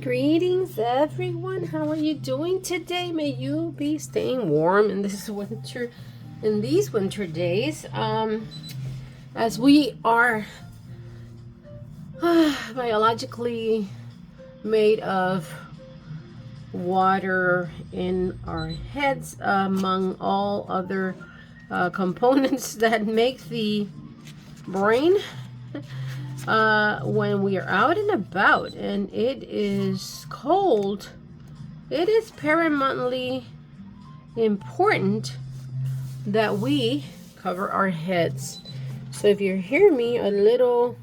Greetings, everyone. How are you doing today? May you be staying warm in this winter, in these winter days. As we are biologically made of water in our heads, among all other components that make the brain. When we are out and about and it is cold, it is paramountly important that we cover our heads. So if you hear me a little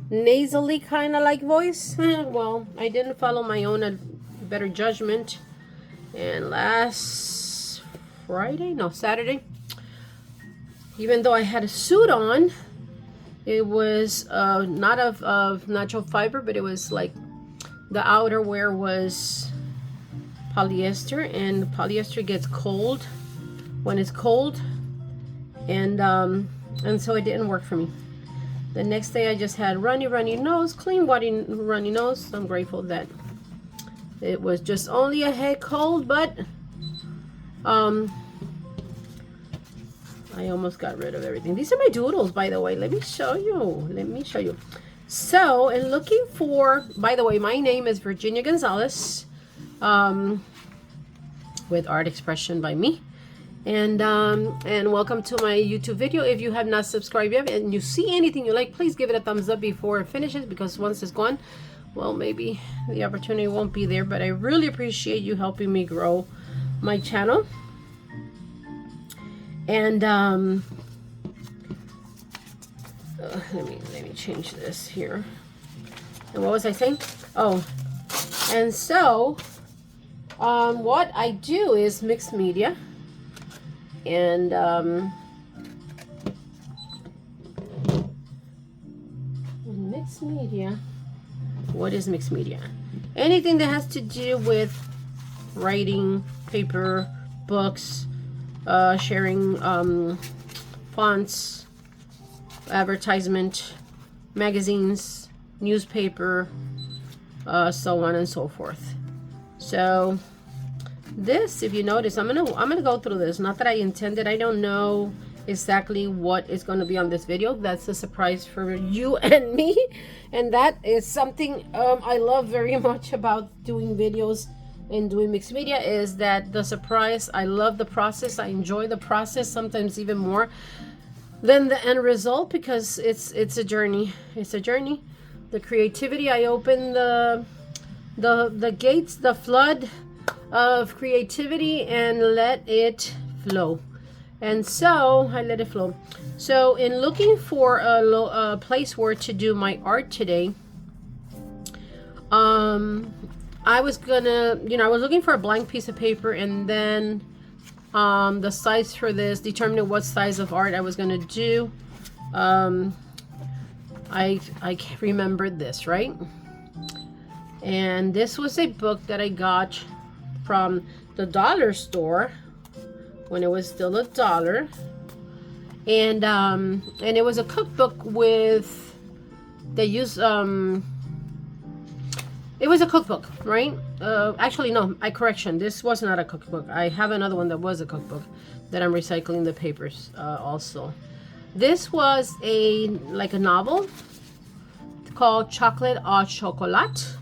nasally kind of like voice, well, I didn't follow my own better judgment. And Saturday, even though I had a suit on, it was not of natural fiber, but it was like the outerwear was polyester, and polyester gets cold when it's cold, and so it didn't work for me. The next day I just had runny nose, clean runny nose. I'm grateful that it was just only a head cold, but I almost got rid of everything. These are my doodles, by the way. Let me show you. So, in looking for, by the way, my name is Virginia Gonzalez, with Art Expression by me. And welcome to my YouTube video. If you have not subscribed yet and you see anything you like, please give it a thumbs up before it finishes, because once it's gone, well, maybe the opportunity won't be there. But I really appreciate you helping me grow my channel. And let me change this here. And what was I saying? Oh, and so what I do is mixed media, and mixed media. What is mixed media? Anything that has to do with writing, paper, books, sharing, fonts, advertisement, magazines, newspaper, so on and so forth. So this, if you notice, I'm gonna go through this. Not that I intended. I don't know exactly what is going to be on this video. That's a surprise for you and me, and that is something I love very much about doing videos and doing mixed media, is that the surprise. I love the process. I enjoy the process sometimes even more than the end result, because it's a journey. It's a journey. The creativity. I open the gates, the flood of creativity, and let it flow. And so I let it flow. So in looking for a place where to do my art today, I was gonna, I was looking for a blank piece of paper, and then the size for this, determining what size of art I was gonna do. I remembered this, right? And this was a book that I got from the dollar store when it was still $1, and it was a cookbook with, they use it was a cookbook, right? Actually, no, correction. This was not a cookbook. I have another one that was a cookbook that I'm recycling the papers also. This was like a novel called Chocolate au Chocolat,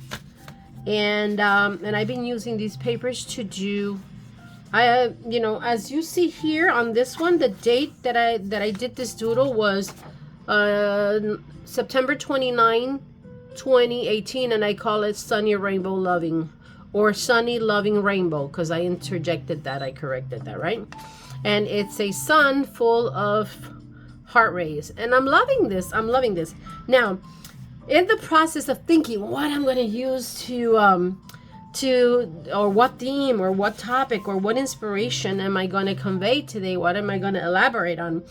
and I've been using these papers to do. As you see here on this one, the date that I did this doodle was September 29. 2018, and I call it Sunny Rainbow Loving, or Sunny Loving Rainbow, because I interjected that, I corrected that, right? And it's a sun full of heart rays, and I'm loving this. Now, in the process of thinking what I'm going to use or what theme or what topic or what inspiration am I going to convey today, what am I going to elaborate on,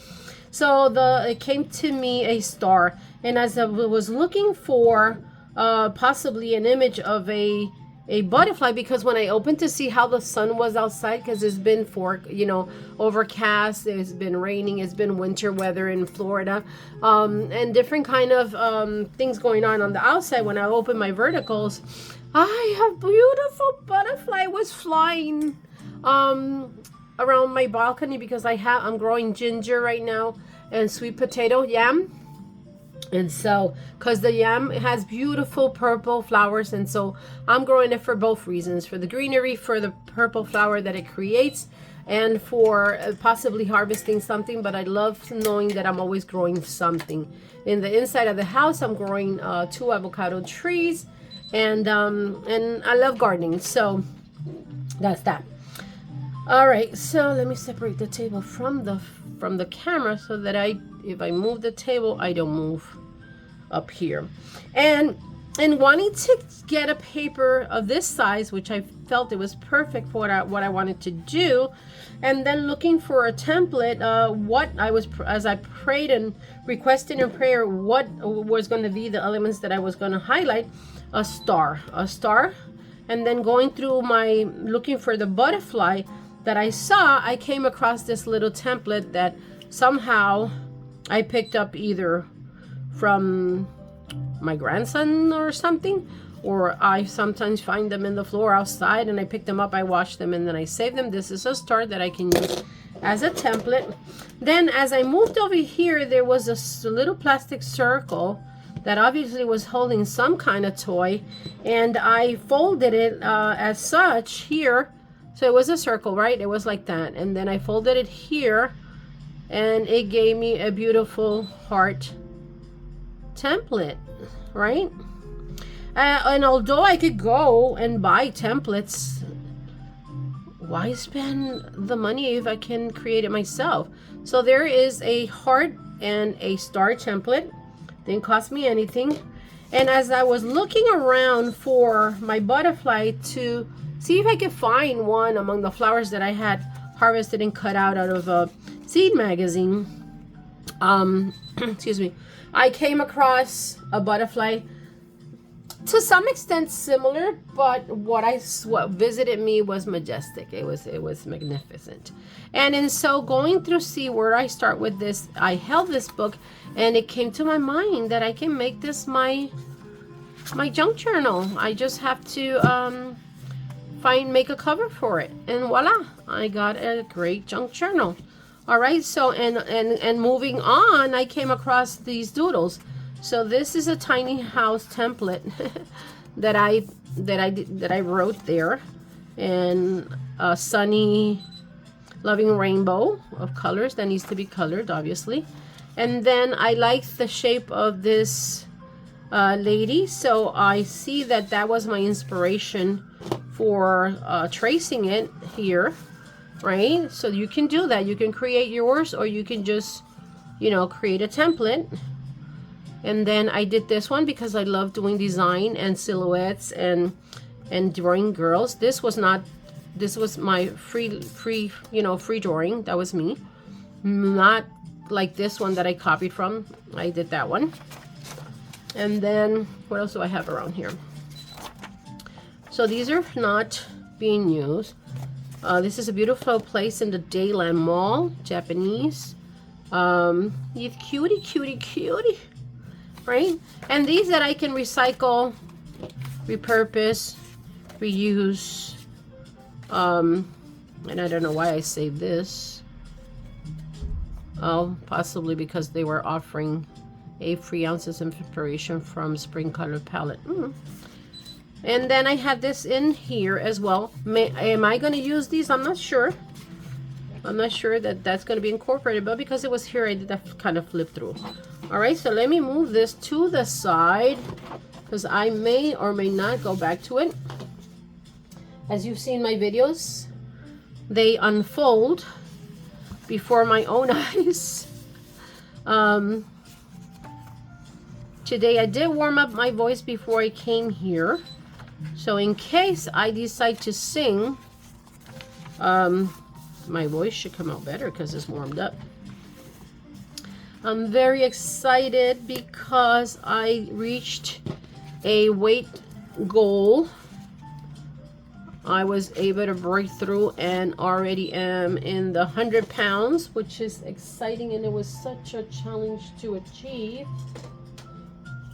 so it came to me a star. And as I was looking for possibly an image of a a butterfly, because when I opened to see how the sun was outside, because it's been overcast, it's been raining, it's been winter weather in Florida, and different kind of things going on the outside. When I opened my verticals, I have beautiful butterfly was flying around my balcony, because I'm growing ginger right now and sweet potato yam. And so, because the yam has beautiful purple flowers, and so I'm growing it for both reasons: for the greenery, for the purple flower that it creates, and for possibly harvesting something. But I love knowing that I'm always growing something. In the inside of the house, I'm growing 2 avocado trees, and I love gardening. So that's that. All right, so let me separate the table from the camera, so that if I move the table, I don't move up here. And wanting to get a paper of this size, which I felt it was perfect for what I wanted to do, and then looking for a template, as I prayed and requested in prayer what was going to be the elements that I was going to highlight: a star, and then going through looking for the butterfly that I saw, I came across this little template that somehow I picked up either from my grandson or something, or I sometimes find them in the floor outside and I pick them up, I wash them, and then I save them. This is a star that I can use as a template. Then as I moved over here, there was a little plastic circle that obviously was holding some kind of toy, and I folded it as such here. So it was a circle, right? It was like that. And then I folded it here, and it gave me a beautiful heart template, right? And although I could go and buy templates, why spend the money if I can create it myself? So there is a heart and a star template. Didn't cost me anything. And as I was looking around for my butterfly to see if I could find one among the flowers that I had harvested and cut out of a seed magazine, excuse me, I came across a butterfly to some extent similar, but what visited me was majestic. It was magnificent. And in so going through, see where I start with this, I held this book, and it came to my mind that I can make this my junk journal. I just have to make a cover for it, and voila, I got a great junk journal. All right, so and moving on, I came across these doodles. So this is a tiny house template that I wrote there, and a sunny loving rainbow of colors that needs to be colored, obviously. And then I like the shape of this lady, so I see that was my inspiration for tracing it here, right? So you can do that. You can create yours, or you can just, create a template. And then I did this one because I love doing design and silhouettes and drawing girls. This was my free drawing. That was me. Not like this one that I copied from. I did that one. And then what else do I have around here? So these are not being used. This is a beautiful place in the Dayland Mall, Japanese. Cutie. Right? And these that I can recycle, repurpose, reuse. And I don't know why I saved this. Oh, possibly because they were offering 8 free ounces of inspiration from Spring Color Palette. And then I had this in here as well. Am I going to use these? I'm not sure. I'm not sure that's going to be incorporated, but because it was here, I did that kind of flip through. All right, so let me move this to the side because I may or may not go back to it. As you've seen my videos, they unfold before my own eyes. Today I did warm up my voice before I came here. So in case I decide to sing, my voice should come out better because it's warmed up. I'm very excited because I reached a weight goal I was able to break through and already am in the 100 pounds, which is exciting, and it was such a challenge to achieve.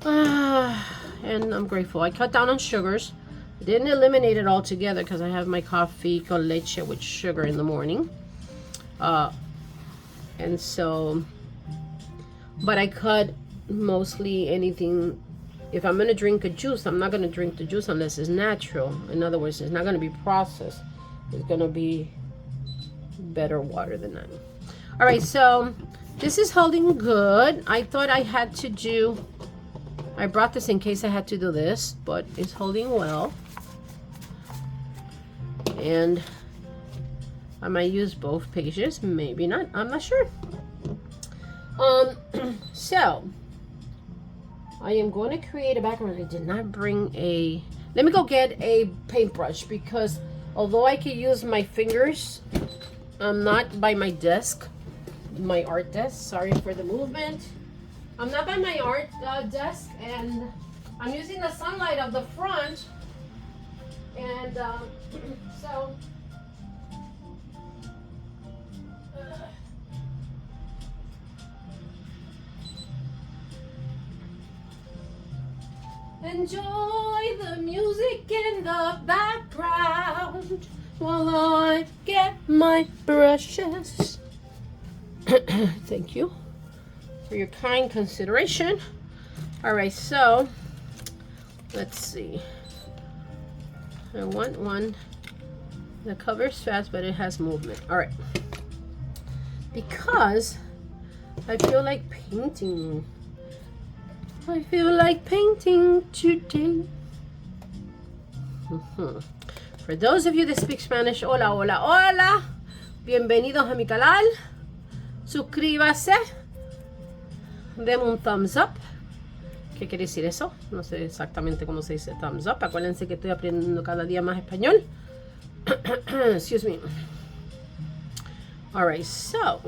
And I'm grateful. I cut down on sugars. I didn't eliminate it altogether because I have my coffee con leche with sugar in the morning. And so, but I cut mostly anything. If I'm going to drink a juice, I'm not going to drink the juice unless it's natural. In other words, it's not going to be processed. It's going to be better water than that. All right, so this is holding good. I thought I had to do, I brought this in case I had to do this, but it's holding well. And I might use both pages, maybe not, I'm not sure. So I am going to create a background. I did not bring a, let me go get a paintbrush, because although I could use my fingers, I'm not by my desk, my art desk, sorry for the movement. I'm not by my art desk, and I'm using the sunlight of the front, and so enjoy the music in the background while I get my brushes. Thank you for your kind consideration. All right, so let's see. I want one that covers fast, but it has movement. All right, because I feel like painting. I feel like painting today. For those of you that speak Spanish, hola, hola, hola. Bienvenidos a mi canal. Suscríbase. Deme un thumbs up. ¿Qué quiere decir eso? No sé exactamente cómo se dice thumbs up. Acuérdense que estoy aprendiendo cada día más español. Excuse me. All right, so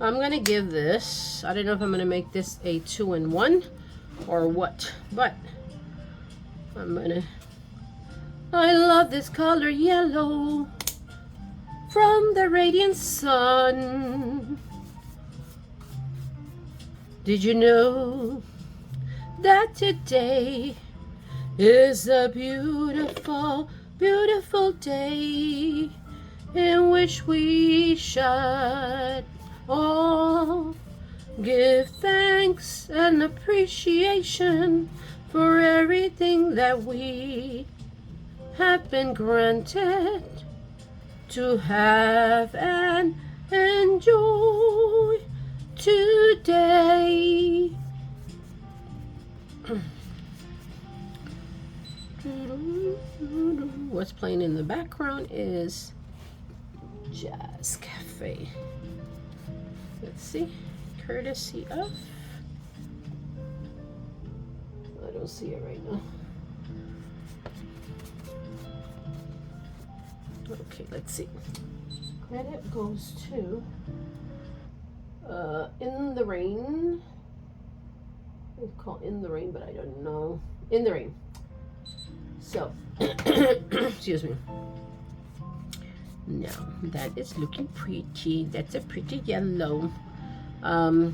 I'm gonna give this, I don't know if I'm gonna make this a 2-in-1 or what, but I'm gonna, I love this color yellow from the radiant sun. Did you know that today is a beautiful, beautiful day in which we should all give thanks and appreciation for everything that we have been granted to have and enjoy today. What's playing in the background is Jazz Cafe. Let's see, courtesy of, I don't see it right now. Okay, let's see. Credit goes to In the Rain. It's called In the Rain, but I don't know. In the Rain. So, excuse me. Now, that is looking pretty. That's a pretty yellow. I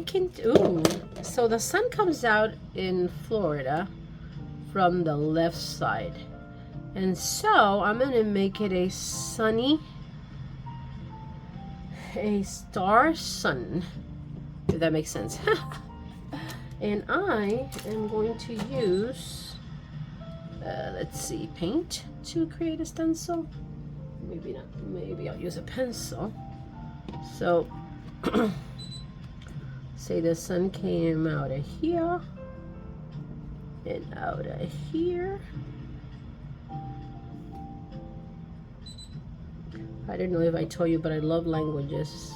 can, ooh, so the sun comes out in Florida from the left side. And so I'm going to make it a sunny, a star sun, if that makes sense. And I am going to use, let's see, paint to create a stencil. Maybe not, maybe I'll use a pencil. So, say the sun came out of here and out of here. I don't know if I told you, but I love languages.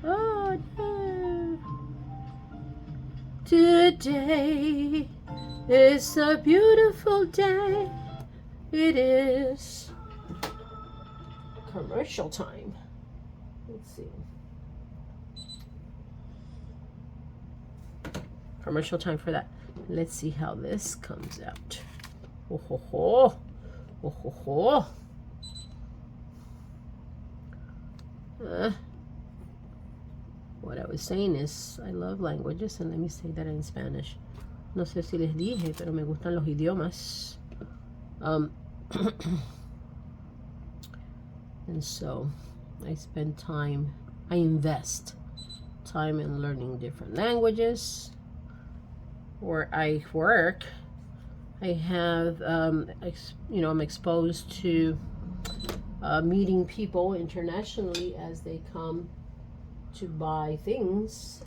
Oh no. Today is a beautiful day. It is commercial time. Let's see. Commercial time for that. Let's see how this comes out. Oh ho ho. Oh ho ho. What I was saying is, I love languages, and let me say that in Spanish. No sé si les dije, pero me gustan los idiomas. And so I spend time, I invest time in learning different languages. Where I work, I have, I'm exposed to meeting people internationally as they come to buy things.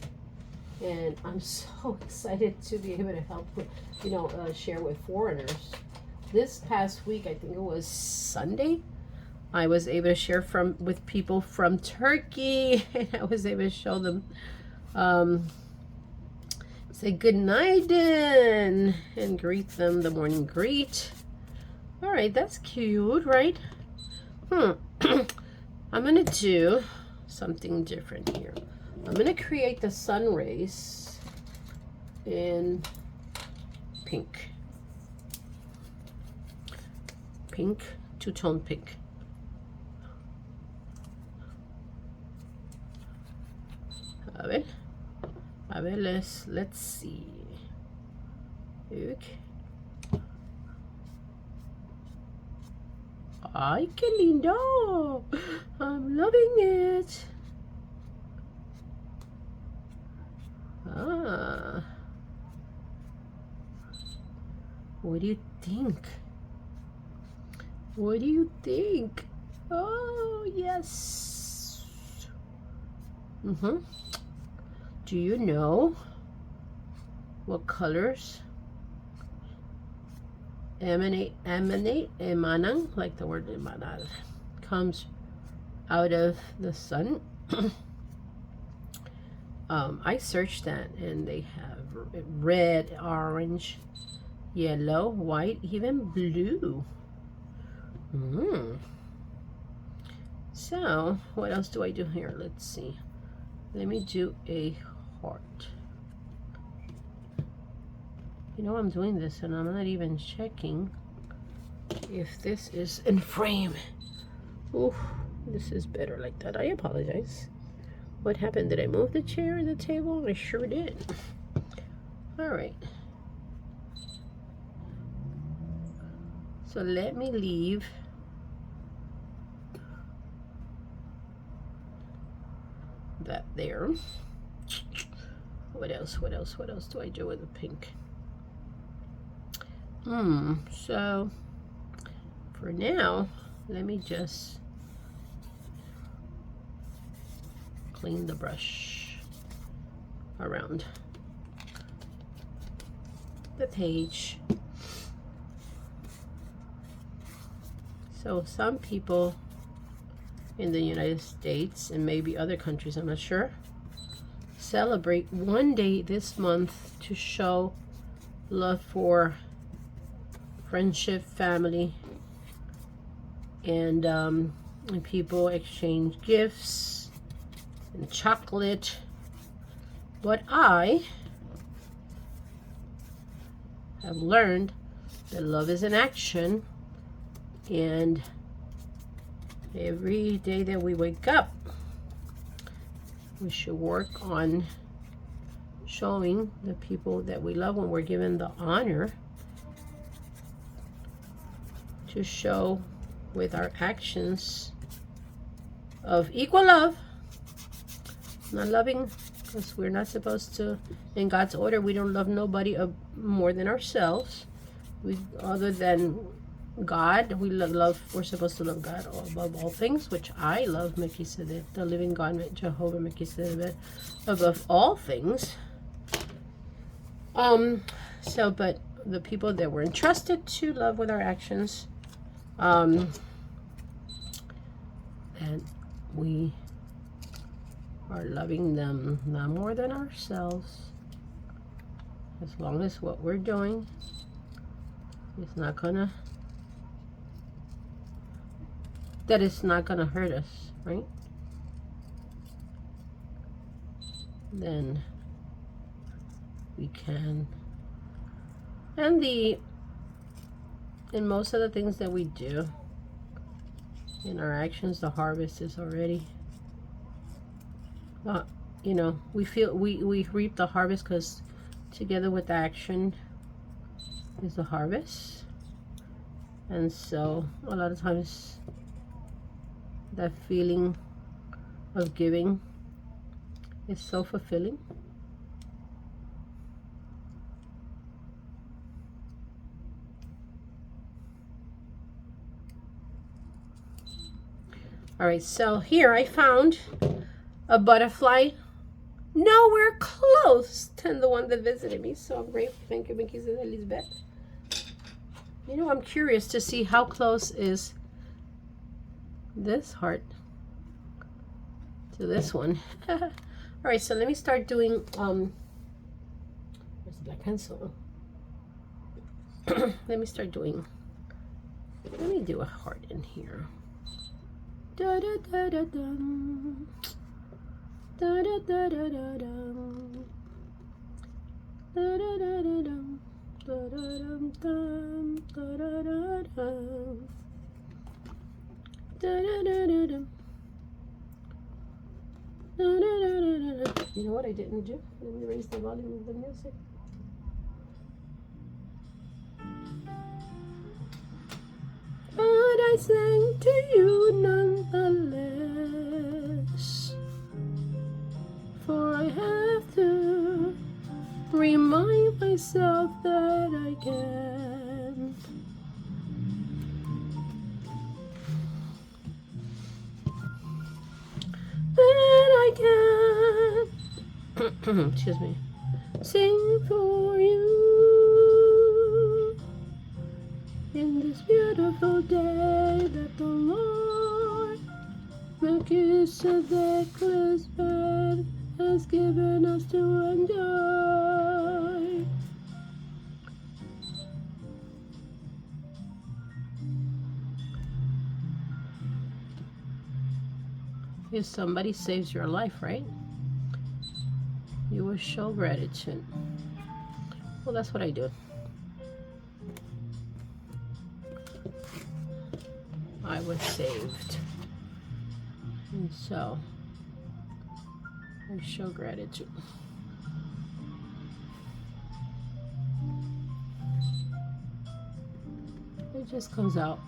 And I'm so excited to be able to help with, share with foreigners. This past week, I think it was Sunday, I was able to share with people from Turkey, and I was able to show them, say good night and greet them, the morning greet. All right, that's cute, right? I'm gonna do something different here. I'm gonna create the sun rays in pink, two-tone pink. A ver, let's see. Okay. Ay, qué lindo. I'm loving it. What do you think? What do you think? Oh, yes. Do you know what colors emanan, like the word emanar, comes out of the sun? I searched that, and they have red, orange, yellow, white, even blue. So what else do I do here? Let's see. Let me do a heart. I'm doing this, and I'm not even checking if this is in frame. Ooh, this is better like that. I apologize. What happened? Did I move the chair and the table? I sure did. All right. So let me leave that there. What else do I do with the pink? So for now, let me just clean the brush around the page. So some people in the United States, and maybe other countries, I'm not sure, celebrate one day this month to show love for friendship, family, and people exchange gifts and chocolate. But I have learned that love is an action, and every day that we wake up, we should work on showing the people that we love, when we're given the honor to show with our actions of equal love. Not loving, because we're not supposed to, in God's order, we don't love nobody more than ourselves. Other than God, we're supposed to love God above all things, which I love Melchizedek, the living God, Jehovah Melchizedek, above all things. But the people that we're entrusted to love with our actions, and we are loving them not more than ourselves, as long as what we're doing is not gonna hurt us, right? Then we can. And the in most of the things that we do in our actions, the harvest is already, you know, we feel we reap the harvest because together with the action is the harvest. And so a lot of times that feeling of giving is so fulfilling. All right, so here I found a butterfly nowhere close to the one that visited me. So I'm grateful. Thank you, Mickey's and Lisbet. You know, I'm curious to see how close is this heart to this one. All right, so let me start doing, where's the black pencil? Let me do a heart in here. Da da da da dum. Da da da da da dum. Da da da da dum. Da da dum dum. Da da da dum. Da da da da dum. Da da da da da. You know what I didn't do? Let me raise the volume of the music. But I sang to you nonetheless, for I have to remind myself that I can. That I can. Excuse me. Sing for you. In this beautiful day that the Lord, the kiss of the Lisbet, has given us to enjoy. If somebody saves your life, right, you will show gratitude. Well, that's what I do. I was saved, and so I show gratitude. It just comes out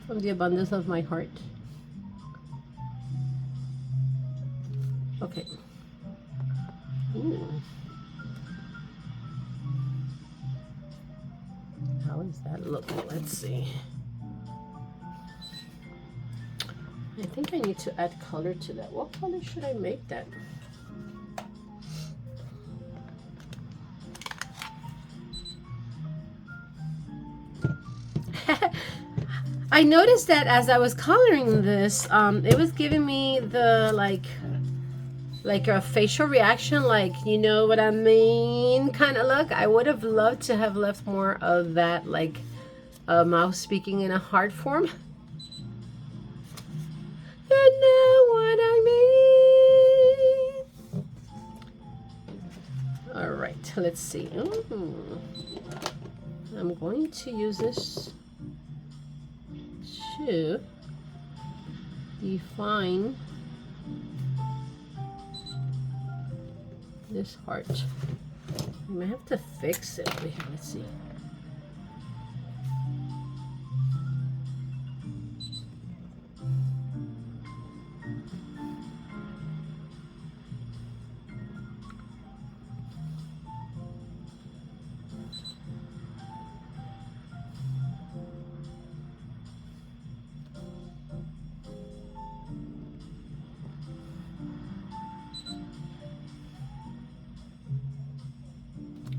from the abundance of my heart. Okay. Ooh. How is that looking? Let's see. I think I need to add color to that. What color should I make that? I noticed that as I was coloring this, it was giving me the like a facial reaction, like, you know what I mean, kind of look. I would have loved to have left more of that, like a mouth speaking in a heart form. You know what I mean. All right, let's see. Ooh. I'm going to use this to define this heart. I might have to fix it. Wait, let's see.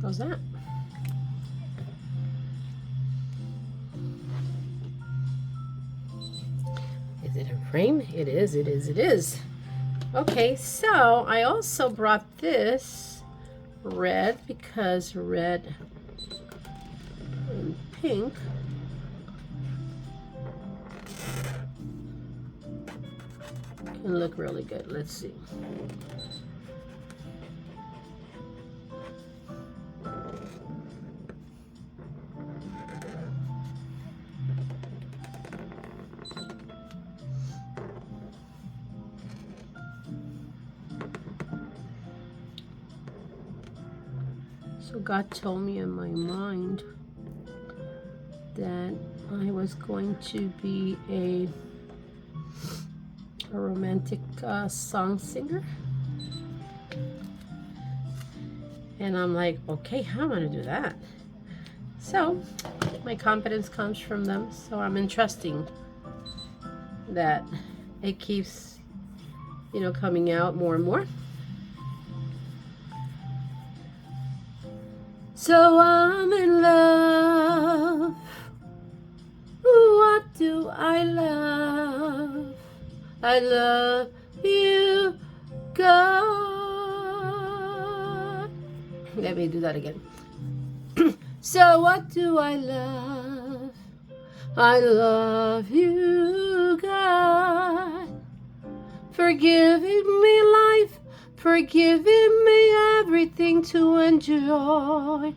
How's that? Is it a frame? It is, it is, it is. Okay, so I also brought this red because red and pink can look really good. Let's see. So God told me in my mind that I was going to be a romantic song singer. And I'm like, okay, how am I going to do that? So my confidence comes from them. So I'm entrusting that it keeps, coming out more and more. So I'm in love. What do I love? I love you, God. Let me do that again. So what do I love? I love you, God. For giving me life, for giving me everything to enjoy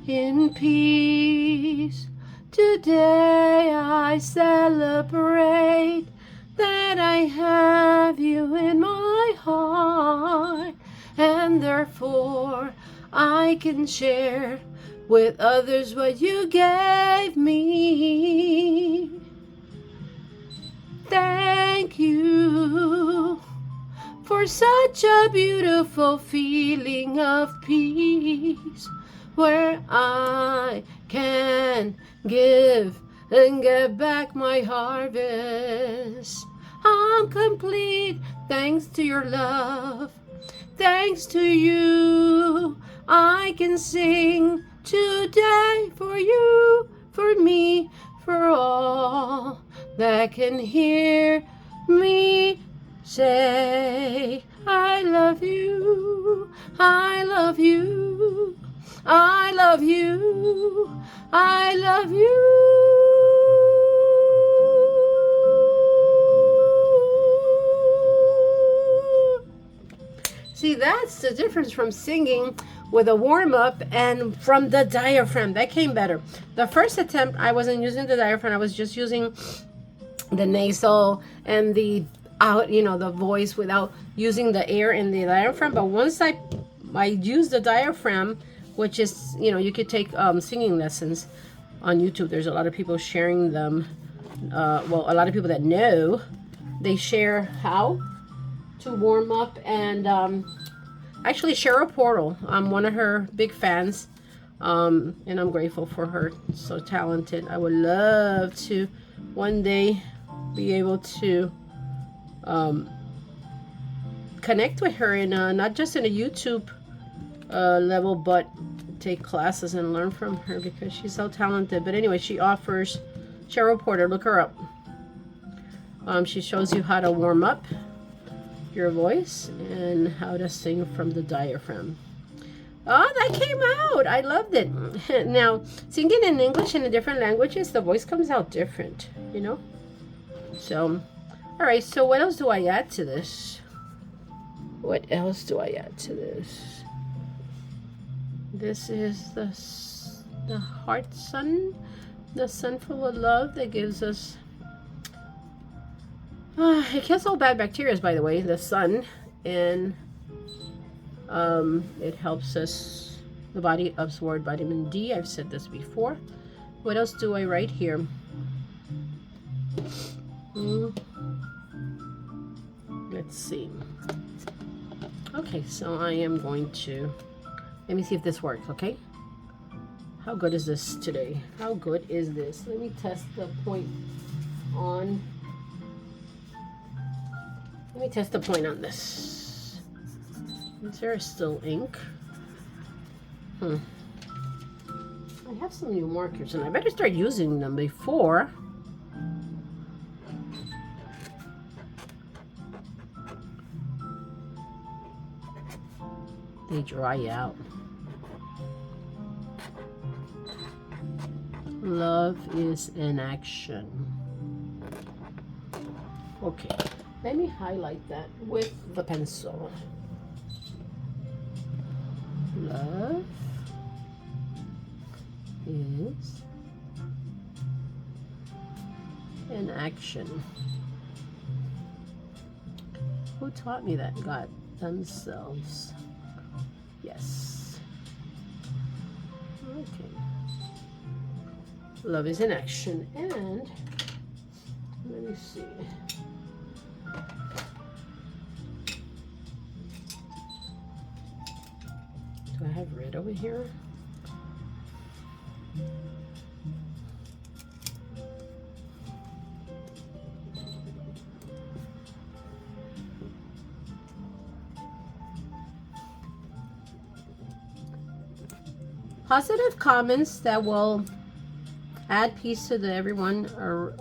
in peace. Today I celebrate that I have you in my heart, and therefore I can share with others what you gave me. Thank you for such a beautiful feeling of peace, where I can give and get back my harvest. I'm complete thanks to your love. Thanks to you, I can sing today for you, for me, for all that can hear me say, I love you, I love you, I love you, I love you. See, that's the difference from singing with a warm-up and from the diaphragm. That came better. The first attempt, I wasn't using the diaphragm. I was just using the nasal and the out, the voice without using the air in the diaphragm. But once I used the diaphragm, which is, you could take singing lessons on YouTube. There's a lot of people sharing them. Well, a lot of people that know, they share how to warm up. And actually, Cheryl Portal, I'm one of her big fans, and I'm grateful for her. So talented. I would love to one day be able to connect with her in not just in a YouTube level, but take classes and learn from her, because she's so talented. But anyway, she offers, Cheryl Porter, look her up. She shows you how to warm up your voice and how to sing from the diaphragm. Oh, that came out. I loved it. Now, singing in English and in different languages, the voice comes out different, So, all right, so what else do I add to this? What else do I add to this? This is the heart sun, the sun full of love that gives us, it kills all bad bacteria, by the way, the sun, and it helps us, the body absorb vitamin D. I've said this before. What else do I write here? Let's see. Okay, so I am going to, let me see if this works, okay? How good is this today? How good is this? Let me test the point on, this. Is there still ink? I have some new markers and I better start using them before they dry out. Love is in action. Okay, let me highlight that with the pencil. Love is in action. Who taught me that? God themselves. Yes. Okay. Love is in action. And let me see. Do I have red over here? Positive comments that will add peace to everyone, or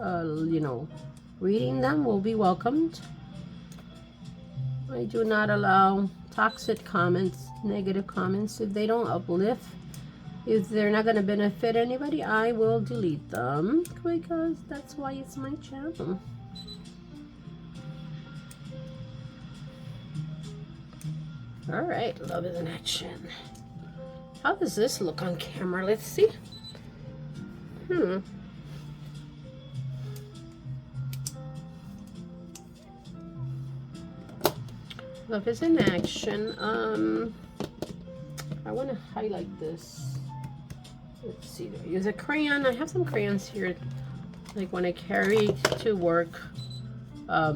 you know, reading them will be welcomed. I do not allow toxic comments, negative comments. If they don't uplift, if they're not going to benefit anybody, I will delete them, because that's why it's my channel. All right, love is in action. How does this look on camera? Let's see. Love is in action. I want to highlight this. Let's see. Do I use a crayon? I have some crayons here, like when I carry to work. A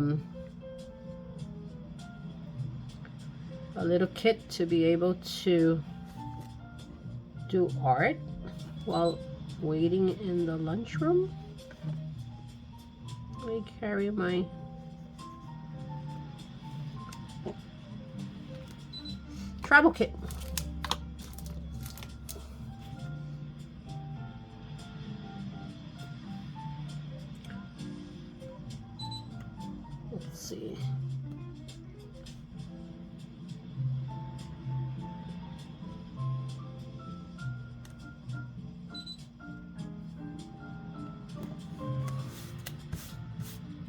little kit to be able to do art while waiting in the lunchroom. I carry my travel kit. Let's see.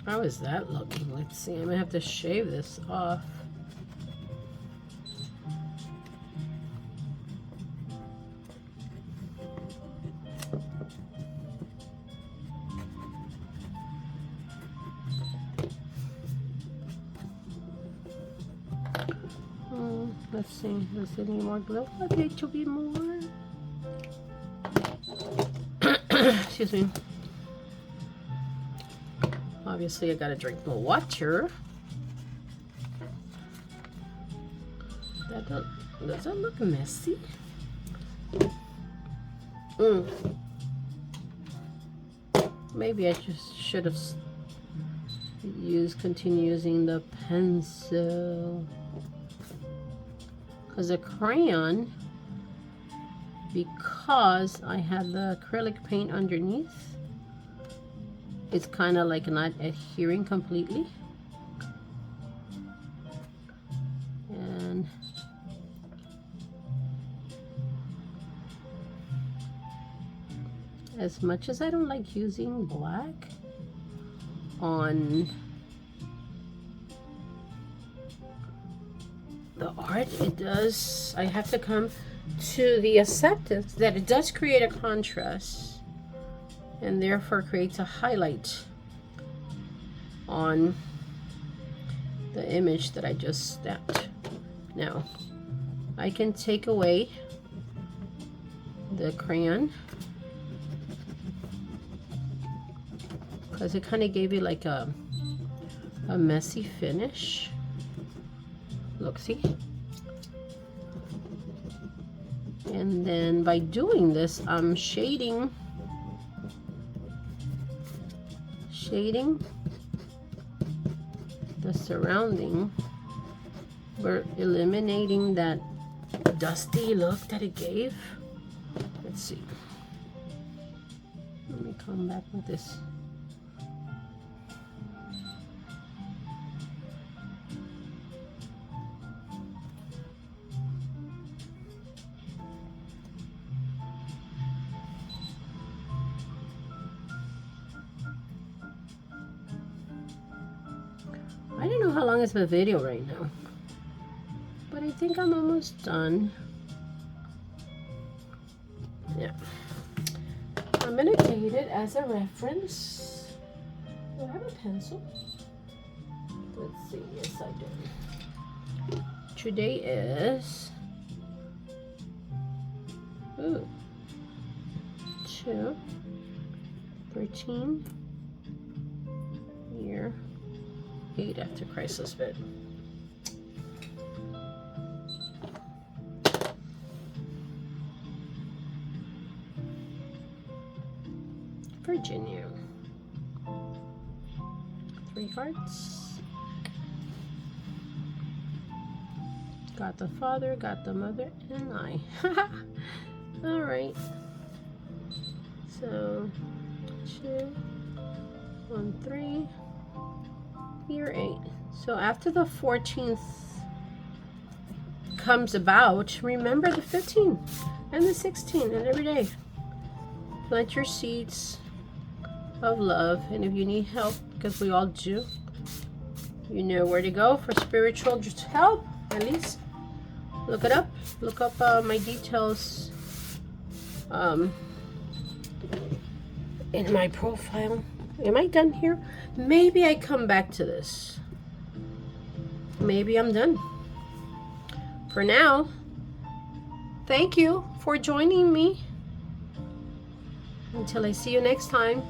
How is that looking? Let's see. I'm gonna have to shave this off. Let's see. Does it need more glue? Okay, to be more. Excuse me. Obviously, I gotta drink more water. Does that look messy? Maybe I just should have continue using the pencil. Because a crayon, because I have the acrylic paint underneath, it's kind of like not adhering completely. And as much as I don't like using black on the art, it does, I have to come to the acceptance that it does create a contrast and therefore creates a highlight on the image that I just stamped. Now, I can take away the crayon because it kind of gave you like a messy finish. Look, see? And then by doing this, I'm shading the surrounding. We're eliminating that dusty look that it gave. Let's see. Let me come back with this. I don't know how long is the video right now, but I think I'm almost done. Yeah. I'm gonna date it as a reference. Do I have a pencil? Let's see. Yes, I do. Today is 2, 13, year 8 after Christ, Lisbet. Virginia. 3 hearts. Got the father, got the mother, and I. All right. So 2, 1, 3, year 8. So after the 14th comes about, remember the 15 and the 16 and every day. Plant your seeds of love, and if you need help, because we all do, you know where to go for spiritual help. At least look it up. Look up my details in my profile. Am I done here? Maybe I come back to this. Maybe I'm done. For now, thank you for joining me. Until I see you next time.